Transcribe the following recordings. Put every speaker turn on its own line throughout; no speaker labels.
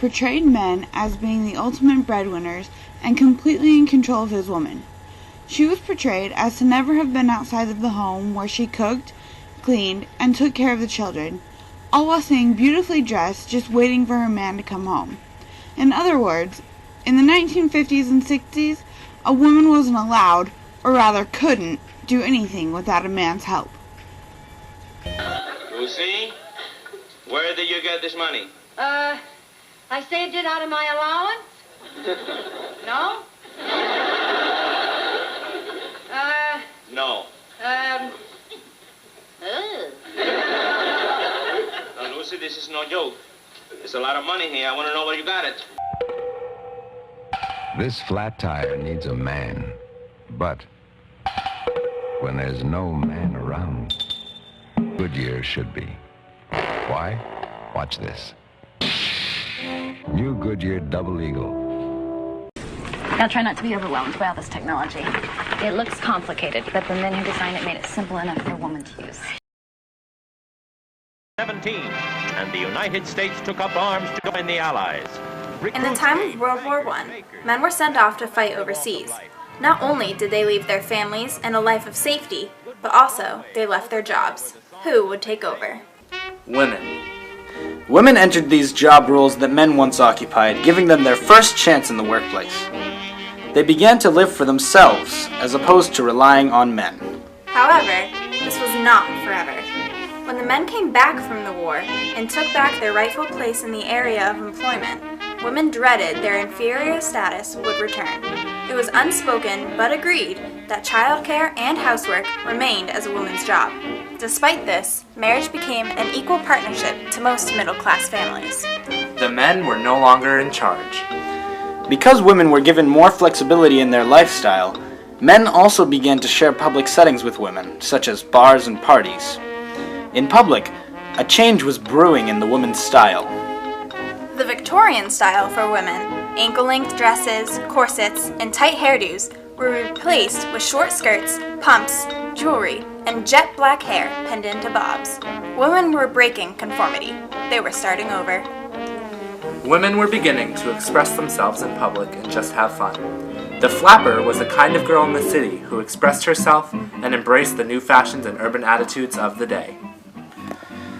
portrayed men as being the ultimate breadwinners and completely in control of his woman. She was portrayed as to never have been outside of the home where she cooked, cleaned, and took care of the children, all while staying beautifully dressed, just waiting for her man to come home. In other words, in the 1950s and 60s, a woman wasn't allowed, or rather couldn't, do anything without a man's help.
Lucy, where did you get this money?
I saved it out of my allowance. No?
No.
Oh.
Now, Lucy, this is no joke. There's a lot of money here. I want to know where you got it.
This flat tire needs a man, but when there's no man around, Goodyear should be. Why? Watch this. New Goodyear Double Eagle.
Now try not to be overwhelmed by all this technology. It looks complicated, but the men who designed it made it simple enough for a woman to use.
17, and the United States took up arms to join the Allies.
In the time of World War I, men were sent off to fight overseas. Not only did they leave their families and a life of safety, but also they left their jobs. Who would take over?
Women. Women entered these job roles that men once occupied, giving them their first chance in the workplace. They began to live for themselves, as opposed to relying on men.
However, this was not forever. When the men came back from the war and took back their rightful place in the area of employment, women dreaded their inferior status would return. It was unspoken but agreed that childcare and housework remained as a woman's job. Despite this, marriage became an equal partnership to most middle-class families.
The men were no longer in charge.
Because women were given more flexibility in their lifestyle, men also began to share public settings with women, such as bars and parties. In public, a change was brewing in the woman's style.
The Victorian style for women, ankle-length dresses, corsets, and tight hairdos were replaced with short skirts, pumps, jewelry, and jet black hair pinned into bobs. Women were breaking conformity. They were starting over.
Women were beginning to express themselves in public and just have fun. The flapper was a kind of girl in the city who expressed herself and embraced the new fashions and urban attitudes of the day.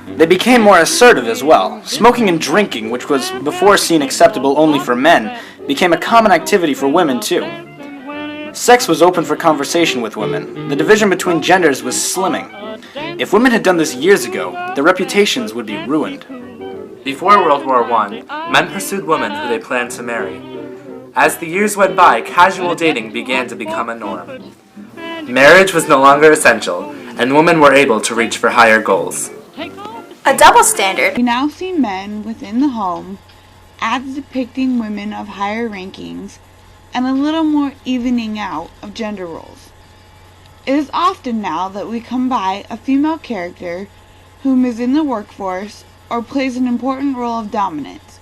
They became more assertive as well. Smoking and drinking, which was before seen acceptable only for men, became a common activity for women too. Sex was open for conversation with women. The division between genders was slimming. If women had done this years ago, their reputations would be ruined.
Before World War I, men pursued women who they planned to marry. As the years went by, casual dating began to become a norm. Marriage was no longer essential, and women were able to reach for higher goals.
A double standard.
We now see men within the home, ads depicting women of higher rankings, and a little more evening out of gender roles. It is often now that we come by a female character whom is in the workforce or plays an important role of dominance.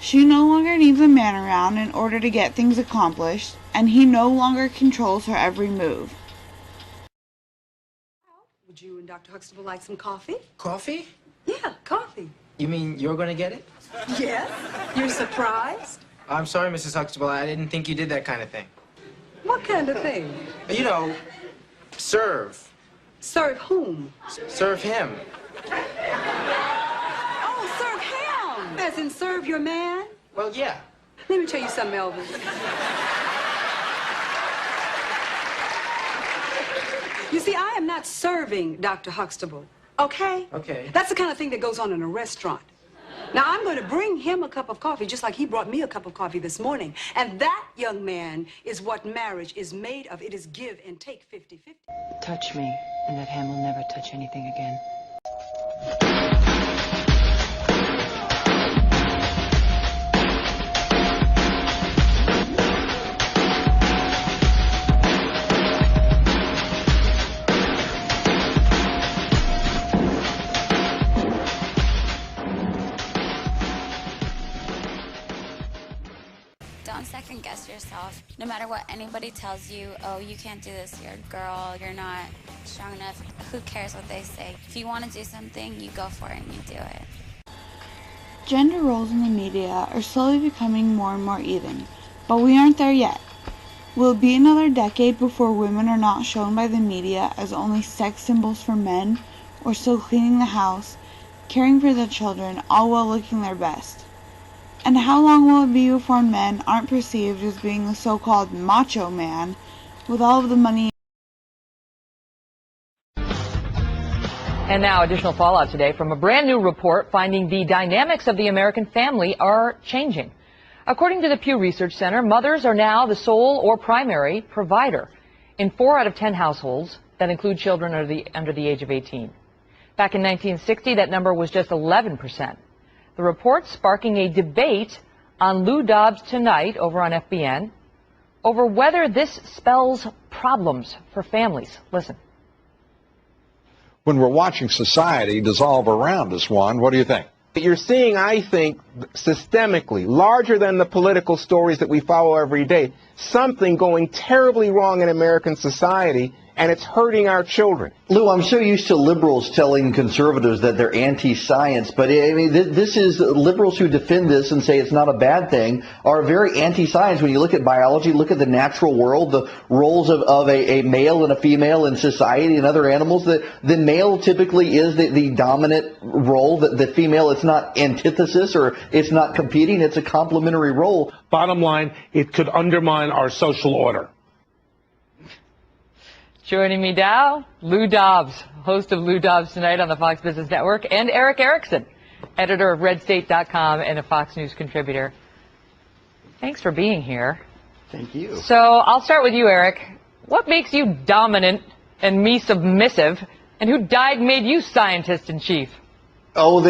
She no longer needs a man around in order to get things accomplished, and he no longer controls her every move.
Would you and Dr. Huxtable like some coffee?
Coffee?
Yeah, coffee.
You mean you're gonna get it?
Yes? You're surprised?
I'm sorry, Mrs. Huxtable. I didn't think you did that kind of thing.
What kind of thing?
You know, serve.
Serve whom?
Serve him.
Oh, serve him! As in serve your man?
Well, yeah.
Let me tell you something, Elvis. You see, I am not serving Dr. Huxtable, okay?
Okay.
That's the kind of thing that goes on in a restaurant. Now, I'm going to bring him a cup of coffee, just like he brought me a cup of coffee this morning. And that, young man, is what marriage is made of. It is give and take 50-50.
Touch me, and that hand will never touch anything again.
Don't second guess yourself. No matter what anybody tells you, oh, you can't do this, you're a girl, you're not strong enough. Who cares what they say? If you want to do something, you go for it and you do it.
Gender roles in the media are slowly becoming more and more even, but we aren't there yet. Will it be another decade before women are not shown by the media as only sex symbols for men, or still cleaning the house, caring for the children, all while looking their best? And how long will it be before men aren't perceived as being the so-called macho man with all of the money?
And now additional fallout today from a brand new report finding the dynamics of the American family are changing. According to the Pew Research Center, mothers are now the sole or primary provider in 4 out of 10 households that include children under the age of 18. Back in 1960, that number was just 11%. The report sparking a debate on Lou Dobbs Tonight over on FBN over whether this spells problems for families. Listen.
When we're watching society dissolve around us, Juan, what do you think?
You're seeing, I think, systemically, larger than the political stories that we follow every day, something going terribly wrong in American society, and it's hurting our children.
Lou, I'm so used to liberals telling conservatives that they're anti-science, but I mean, this is liberals who defend this and say it's not a bad thing are very anti-science. When you look at biology, look at the natural world, the roles of a male and a female in society and other animals, the male typically is the dominant role. The female, it's not antithesis or it's not competing, it's a complementary role.
Bottom line, it could undermine our social order.
Joining me now, Lou Dobbs, host of Lou Dobbs Tonight on the Fox Business Network, and Eric Erickson, editor of RedState.com and a Fox News contributor. Thanks for being here.
Thank you.
So I'll start with you, Eric. What makes you dominant and me submissive, and who died and made you scientist in chief?
Oh,